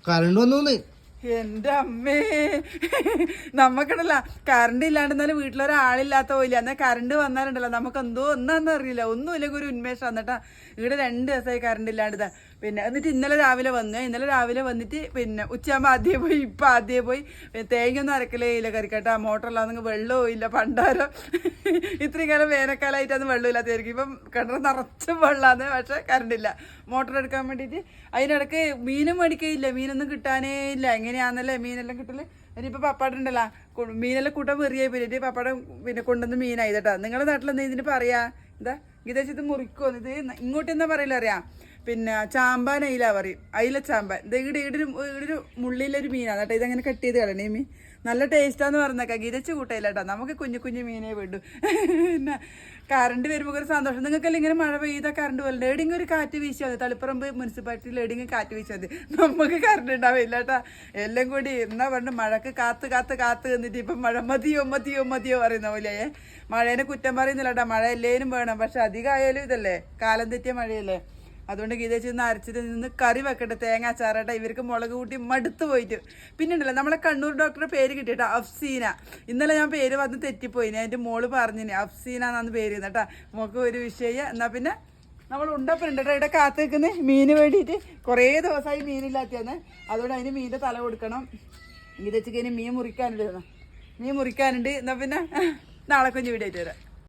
Current വന്നു. എന്റെ അമ്മേ, നമ്മക്കടല്ല കറണ്ട് ഇല്ലാണ്ടെന്നാലും വീട്ടിലൊരാളില്ലാത്ത പോയില്ല. എന്നാൽ കറണ്ട് വന്നാലുണ്ടല്ലോ നമുക്ക് എന്തോ ഒന്നാന്ന് അറിയില്ല, ഒന്നുമില്ലെങ്കിൽ ഒരു ഉന്മേഷം വന്നിട്ടാ. ഇവിടെ 2 ദിവസമായി കറണ്ട് ഇല്ലാണ്ടതാ. പിന്നെ എന്നിട്ട് ഇന്നലെ രാവിലെ വന്നിട്ട് പിന്നെ ഉച്ചയാകുമ്പോൾ ആദ്യം പോയി, ഇപ്പം ആദ്യം പോയി. തേങ്ങയൊന്നും അരക്കലേ ഇല്ല കറിക്കട്ടാ. മോട്ടറില്ലാന്നെങ്കിൽ വെള്ളവും ഇല്ല. പണ്ടാരം ഇത്രയും കാലം വേനൽക്കാലമായിട്ട് അന്ന് വെള്ളമില്ലാത്തതായിരിക്കും. ഇപ്പം കിണർ നിറച്ചും വെള്ളമാണ്, പക്ഷെ കറണ്ടില്ല. മോട്ടർ എടുക്കാൻ വേണ്ടിയിട്ട് അതിനിടയ്ക്ക് മീനും മേടിക്കുകയില്ല, മീനൊന്നും കിട്ടാനേ ഇല്ല. എങ്ങനെയാണെന്നല്ലേ മീനെല്ലാം കിട്ടല്. ഇനിയിപ്പോൾ പപ്പാടുണ്ടല്ലോ മീനെല്ലാം കൂട്ടാൻ വെറിയായി പോയിട്ട് പപ്പാടം പിന്നെ കൊണ്ടുവന്ന് മീനായി കേട്ടോ. നിങ്ങളുടെ നാട്ടിലെന്താ ഇതിന് പറയാ? എന്താ ഇത് മുറിക്കോ? ഇത് ഇങ്ങോട്ട് എന്താ പറയില്ല അറിയാം. പിന്നെ ചാമ്പാൻ അയില പറയും, അയില ചാമ്പാൻ. ഇത് ഈടൊരു മുള്ളിലൊരു മീനാണ് കേട്ടോ. ഇതങ്ങനെ കട്ട് ചെയ്ത് കളയണേ മീൻ. നല്ല ടേസ്റ്റാന്ന് പറഞ്ഞേക്കാം. ഗിരച്ച് കൂട്ടയില്ല കേട്ടോ. നമുക്ക് കുഞ്ഞു കുഞ്ഞു മീനേ വിടും. പിന്നെ കറണ്ട് വരുമ്പോൾ ഒരു സന്തോഷം. നിങ്ങൾക്കെല്ലാം ഇങ്ങനെ മഴ പെയ്താൽ കറണ്ട് പോലെ എവിടെയെങ്കിലും ഒരു കാറ്റ് വീശിയാൽ മതി. തളിപ്പറമ്പ് മുനിസിപ്പാലിറ്റിയിൽ എവിടെയെങ്കിലും കാറ്റ് വീശിയാൽ മതി. നമുക്ക് കറണ്ട് ഉണ്ടാവില്ല കേട്ടോ. എല്ലാം കൂടി എന്നാ പറഞ്ഞു മഴക്ക് കാത്ത് നിന്നിട്ട് ഇപ്പം മഴ മതിയോ പറയുന്ന പോലെ. മഴേനെ കുറ്റം പറയുന്നില്ല കേട്ടോ. മഴ എല്ലാവരും വേണം, പക്ഷെ അധികമായാലും ഇതല്ലേ കാലം തെറ്റിയ മഴയല്ലേ. അതുകൊണ്ട് ഗീതേച്ചി നിന്ന് അരച്ചിട്ട് നിന്ന് കറി വെക്കട്ടെ, തേങ്ങ അച്ചാറട്ടെ. ഇവർക്ക് മുളക് കൂട്ടി മടുത്ത് പോയിട്ട്. പിന്നെ ഉണ്ടല്ലോ നമ്മളെ കണ്ണൂർ ഡോക്ടറുടെ പേര് കിട്ടിയിട്ടോ, അഫ്സീന. ഇന്നലെ ഞാൻ പേര് വന്ന് തെറ്റിപ്പോയി. എൻ്റെ മോള് പറഞ്ഞിന് അഫ്സീന എന്നാന്ന് പേര് കേട്ടോ. നമുക്ക് ഒരു വിഷയം. എന്നാൽ പിന്നെ നമ്മൾ ഉണ്ടപ്പുണ്ട് കേട്ടോ. ഇവിടെ കാത്ത് നിൽക്കുന്നത് മീന് വേണ്ടിയിട്ട്. കുറേ ദിവസമായി മീനില്ലാത്തതാണ്. അതുകൊണ്ട് അതിന് മീനിൻ്റെ തല കൊടുക്കണം. ഗീതേച്ചിക്ക് ഇനി മീൻ മുറിക്കാനുണ്ട്. എന്നാൽ പിന്നെ നാളെ കുഞ്ഞ് വീഡിയോ ആയിട്ട് വരാം.